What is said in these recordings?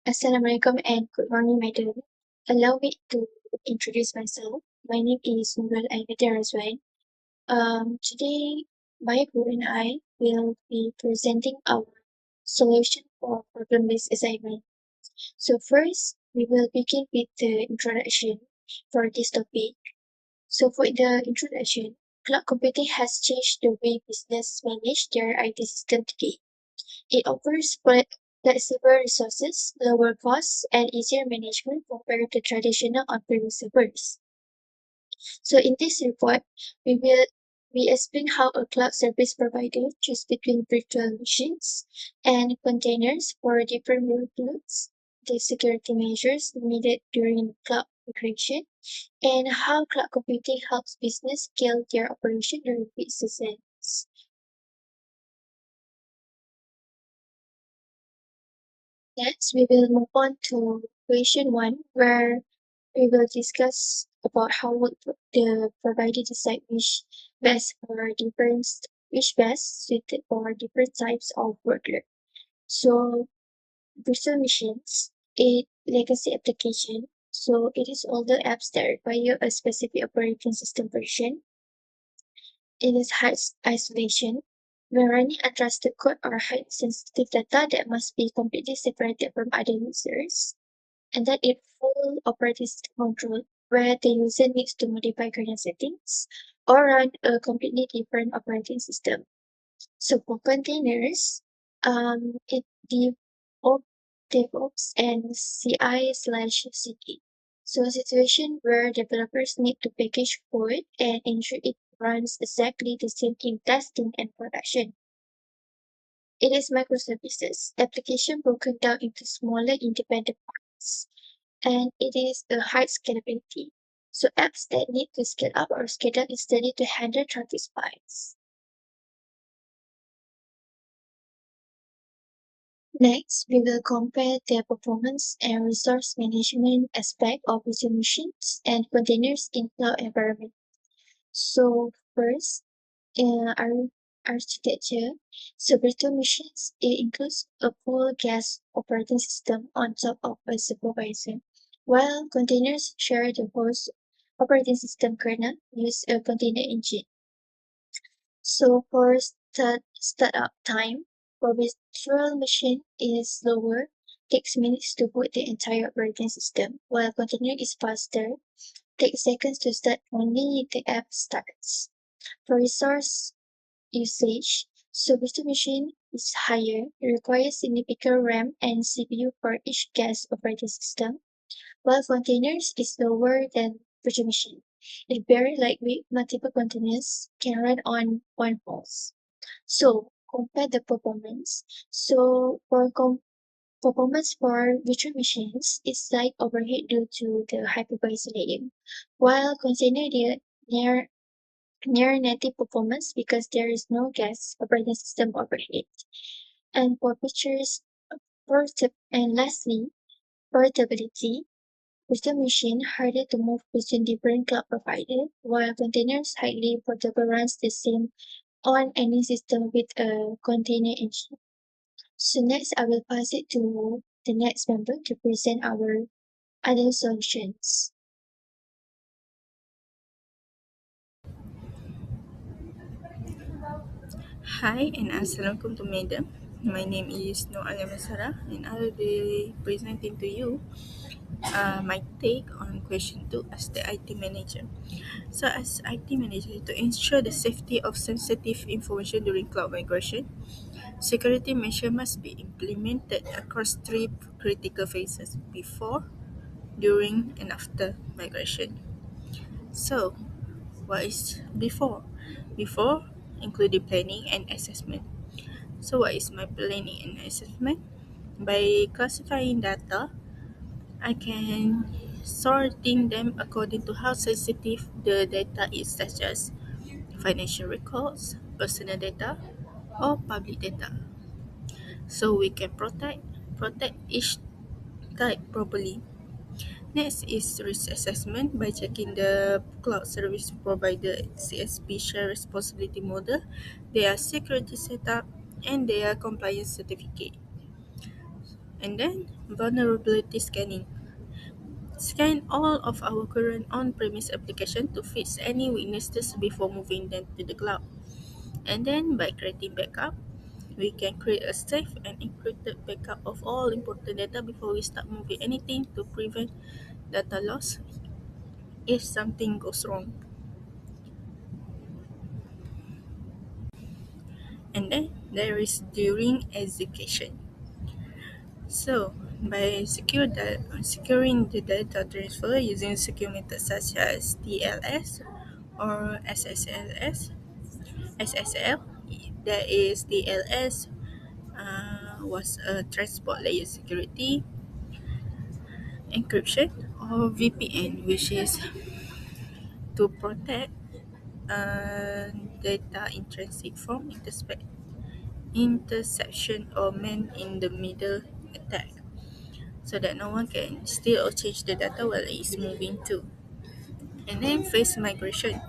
Assalamualaikum and good morning, madam. Allow me to introduce myself. My name is Nurul Aida Razwan. Today, my group and I will be presenting our solution for problem-based assignment. So first, we will begin with the introduction for this topic. So for the introduction, cloud computing has changed the way business manage their IT system today. It offers flexible resources, lower costs, and easier management compared to traditional on-premise servers. So in this report, we explain how a cloud service provider chooses between virtual machines and containers for different workloads, the security measures needed during cloud migration, and how cloud computing helps business scale their operation during peak seasons. Next, we will move on to question one, where we will discuss about how would the provider decide which best suited for different types of workload. So virtual machines, a legacy application. So it is all the apps that require a specific operating system version. It is high isolation. When running untrusted code or high sensitive data that must be completely separated from other users. And then it full operating system control, where the user needs to modify kernel settings or run a completely different operating system. So for containers, it default DevOps and CI/CD. So a situation where developers need to package code and ensure it runs exactly the same in testing and production. It is microservices, application broken down into smaller independent parts, and it is a high scalability. So apps that need to scale up or scale down instantly to handle traffic spikes. Next, we will compare the performance and resource management aspect of virtual machines and containers in cloud environment. So first, our architecture. So virtual machines, it includes a full gas operating system on top of a supervisor, while containers share the host operating system kernel, use a container engine. So for startup time, for virtual machine is slower, takes minutes to boot the entire operating system, while container is faster, takes seconds to start only the app starts. For resource usage, so virtual machine is higher, it requires significant RAM and CPU for each guest operating system, while containers is lower than virtual machine. It's very lightweight, multiple containers can run on one host. So compare the performance. So for performance for virtual machines is slight overhead due to the hypervisor layer, while container near near native performance because there is no guest operating system overhead. And for features, and lastly, portability. Virtual machine harder to move between different cloud providers, while containers highly portable runs the same on any system with a container engine. So next, I will pass it to the next member to present our other solutions. Hi and Assalamualaikum to Madam. My name is Noor Alia Masara and I will be presenting to you my take on question 2 as the IT manager. So as IT manager, to ensure the safety of sensitive information during cloud migration, security measures must be implemented across three critical phases: before, during and after migration. So what is before? Before including planning and assessment. So what is my planning and assessment? By classifying data, I can sorting them according to how sensitive the data is, such as financial records, personal data, or public data. So we can protect each type properly. Next is risk assessment by checking the cloud service provider CSP share responsibility model, their security setup, and their compliance certificate. And then vulnerability scanning. Scan all of our current on-premise application to fix any weaknesses before moving them to the cloud. And then by creating backup, we can create a safe and encrypted backup of all important data before we start moving anything to prevent data loss if something goes wrong. And then there is during execution. So by securing the data transfer using secure methods such as TLS or SSL, that is TLS was a transport layer security encryption, or VPN, which is to protect data in transit from interception or man in the middle attack, so that no one can steal or change the data while it is moving too. And then phase migration.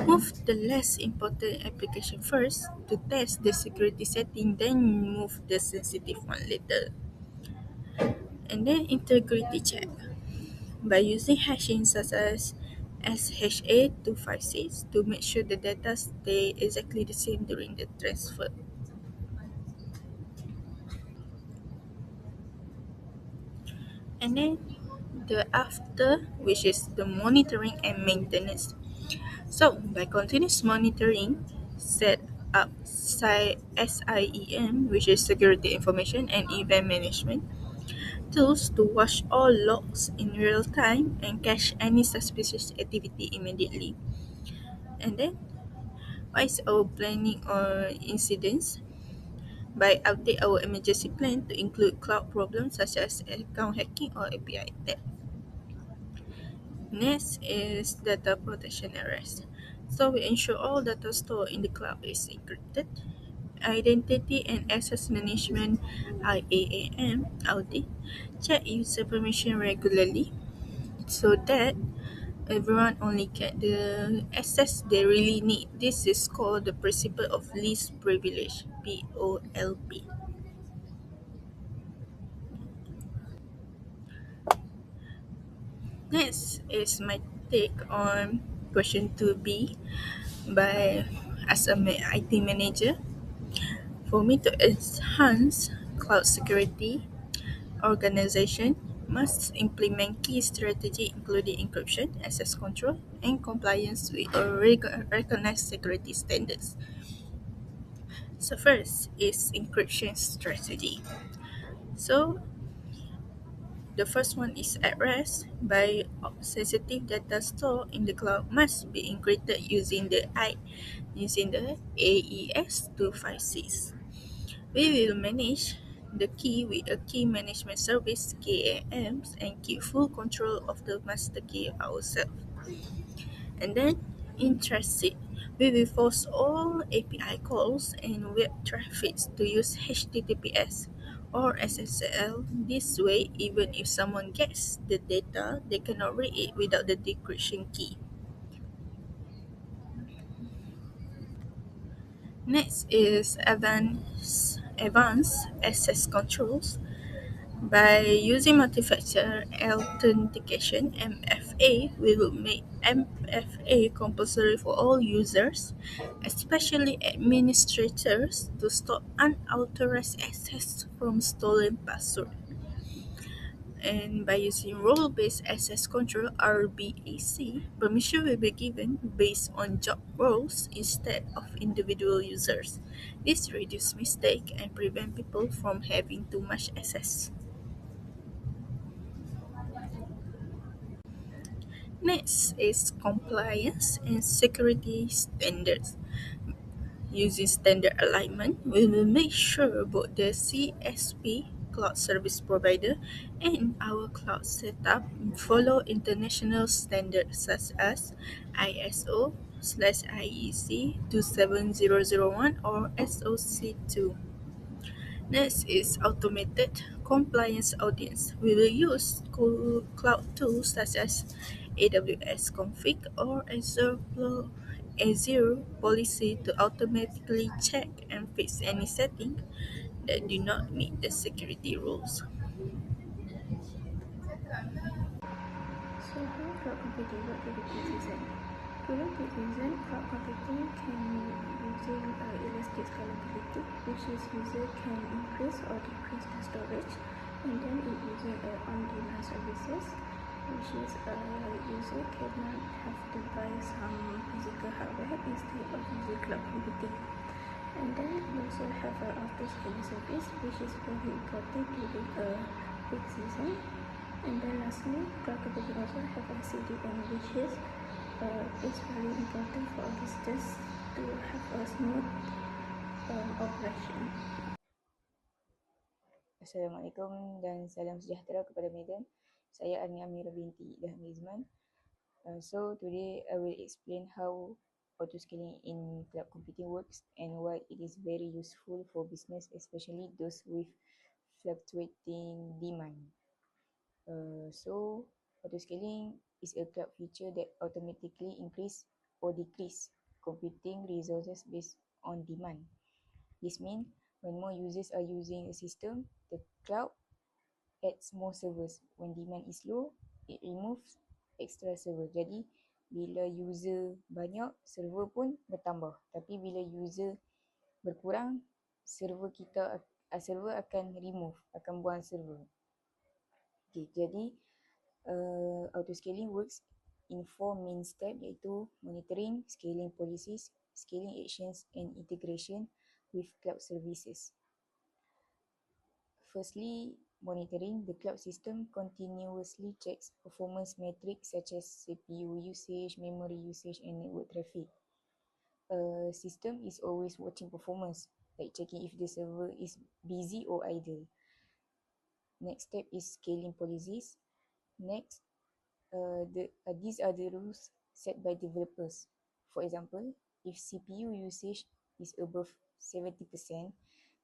Move the less important application first to test the security setting, then move the sensitive one later. And then integrity check. By using hashing such as SHA-256 to make sure the data stay exactly the same during the transfer. And then the after, which is the monitoring and maintenance. So by continuous monitoring, set up SIEM, which is security information and event management tools to watch all logs in real time and catch any suspicious activity immediately. And then what is our planning or incidents? By update our emergency plan to include cloud problems such as account hacking or API attack. Next is data protection and rest. So we ensure all data stored in the cloud is encrypted. Identity and access management IAAM audit. Check user permission regularly so that everyone only get the access they really need. This is called the principle of least privilege, POLP. Next is my take on question 2B by as a IT manager. For me to enhance cloud security, organization must implement key strategy including encryption, access control, and compliance with recognized security standards. So first is encryption strategy. So the first one is at rest by sensitive data stored in the cloud must be encrypted using the AES 256. We will manage the key with a key management service KAMs and keep full control of the master key ourselves. And then in transit, we will force all API calls and web traffic to use HTTPS or SSL. This way, even if someone gets the data, they cannot read it without the decryption key. Next is advanced access controls. By using multi-factor authentication (MFA), we will make MFA compulsory for all users, especially administrators, to stop unauthorized access from stolen password. And by using role-based access control (RBAC), permission will be given based on job roles instead of individual users. This reduces mistake and prevent people from having too much access. Next is compliance and security standards. Using standard alignment, we will make sure both the CSP cloud service provider and our cloud setup follow international standards such as ISO/IEC 27001 or SOC 2. Next is automated compliance audits. We will use cloud tools such as AWS Config or Azure Policy to automatically check and fix any setting that do not meet the security rules. So how cloud computing work during peak season? During peak season, cloud computing can using elastic scalability, which is user can increase or decrease the storage, and then it using on-demand services, which is user cannot have to buy some physical hardware instead of using cloud computing. And then we also have an auto scaling service, which is very important during a peak season. And then lastly, cloud computing also have a CDN, which is it's very important for our business to have a smooth operation. Assalamualaikum dan salam sejahtera kepada Medan. Saya Arnia Amira binti Ilham Izman. So today I will explain how autoscaling in cloud computing works and why it is very useful for business, especially those with fluctuating demand. So autoscaling is a cloud feature that automatically increase or decrease computing resources based on demand. This means when more users are using a system, the cloud adds more servers. When demand is low, it removes extra server. Jadi bila user banyak, server pun bertambah. Tapi bila user berkurang, server akan remove, akan buang server. Okay, jadi autoscaling works in 4 main steps, iaitu monitoring, scaling policies, scaling actions and integration with cloud services. Firstly, monitoring. The cloud system continuously checks performance metrics such as CPU usage, memory usage and network traffic. A system is always watching performance, like checking if the server is busy or idle. Next step is scaling policies. Next, these are the rules set by developers. For example, if CPU usage is above 70%,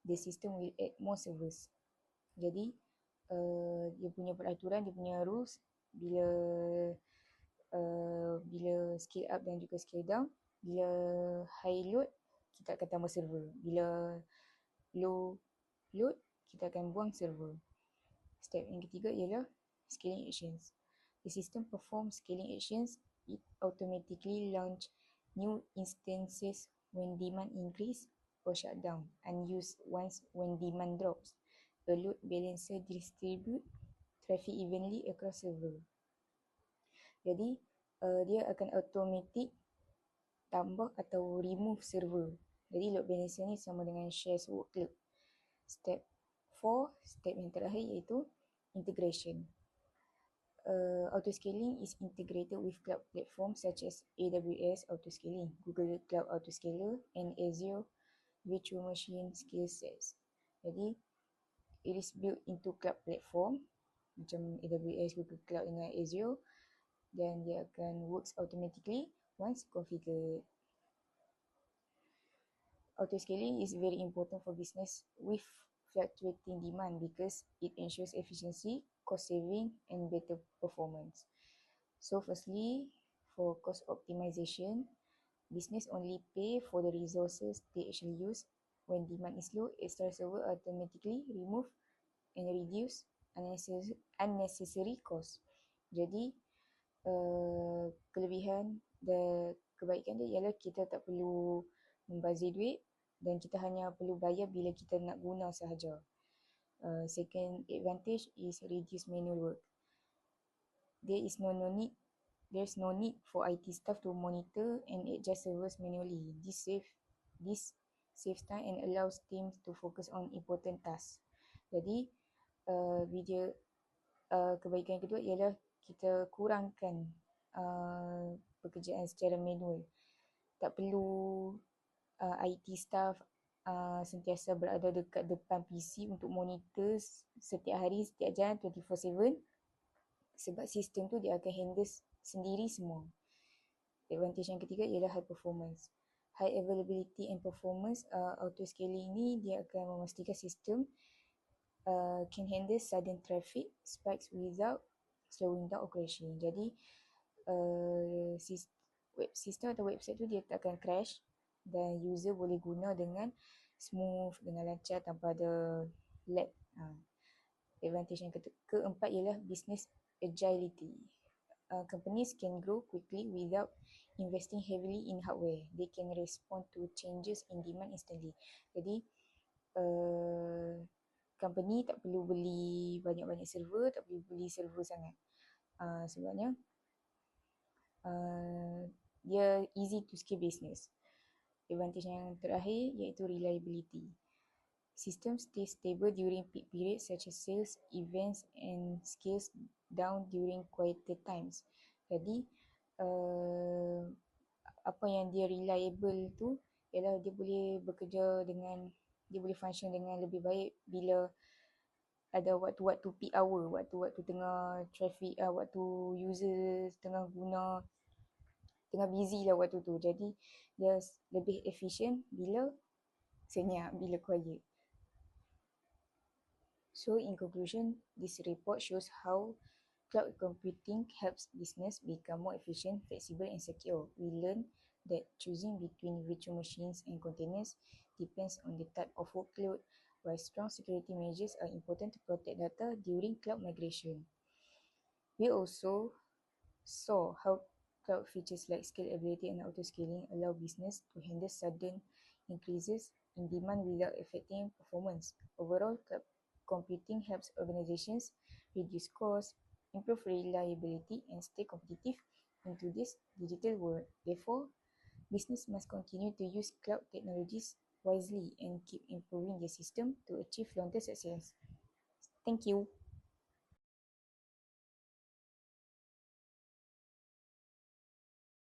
the system will add more servers. Jadi dia punya peraturan, dia punya rules bila scale up dan juga scale down. Bila high load, kita akan tambah server. Bila low load, kita akan buang server. Step yang ketiga ialah scaling actions. The system performs scaling actions. It automatically launch new instances when demand increase or shut down unused once when demand drops. A load balancer distribute traffic evenly across server. Jadi dia akan automatic tambah atau remove server. Jadi load balancer ni sama dengan shares workload. Step 4, step yang terakhir iaitu integration. Autoscaling is integrated with cloud platforms such as AWS Autoscaling, Google Cloud Autoscaler and Azure Virtual Machine Skill Sets. Jadi it is built into cloud platform macam AWS, Google Cloud dengan Azure, dan dia akan works automatically once configured. Autoscaling is very important for business with fluctuating demand because it ensures efficiency, cost saving and better performance. So firstly, for cost optimization, business only pay for the resources they actually use. When demand is low, extra server automatically remove and reduce unnecessary cost. Jadi kebaikan dia ialah kita tak perlu membazir duit dan kita hanya perlu bayar bila kita nak guna sahaja. Second advantage is reduce manual work. There's no need for IT staff to monitor and adjust servers manually. This saves time and allows teams to focus on important tasks. Jadi kebaikan kedua ialah kita kurangkan pekerjaan secara manual. Tak perlu IT staff sentiasa berada dekat depan PC untuk monitor setiap hari, setiap jam, 24/7, sebab sistem tu dia akan handle sendiri semua. Advantage yang ketiga ialah high performance. High availability and performance. Autoscaling ni dia akan memastikan sistem can handle sudden traffic spikes without slowing down operation. Jadi sistem atau website tu dia tak akan crash dan user boleh guna dengan smooth, dengan lancar tanpa ada lag. Advantage yang keempat ialah business agility. companies can grow quickly without investing heavily in hardware. They can respond to changes in demand instantly. Jadi, company tak perlu beli banyak-banyak server, tak perlu beli server sangat. Sebabnya dia easy to scale business. Advantage yang terakhir iaitu reliability. Systems stay stable during peak periods such as sales, events and scales down during quieter times. Jadi, apa yang dia reliable tu ialah dia boleh bekerja dengan, dia boleh function dengan lebih baik bila ada waktu-waktu peak hour, waktu-waktu tengah traffic, waktu user tengah guna, tengah busy lah waktu tu. Jadi dia lebih efficient bila senyap, bila quiet. So in conclusion, this report shows how cloud computing helps business become more efficient, flexible and secure. We learn that choosing between virtual machines and containers depends on the type of workload, while strong security measures are important to protect data during cloud migration. We also saw how cloud features like scalability and auto-scaling allow business to handle sudden increases in demand without affecting performance. Overall, cloud computing helps organizations reduce costs, improve reliability, and stay competitive in today's digital world. Therefore, business must continue to use cloud technologies wisely and keep improving their system to achieve long-term success. Thank you.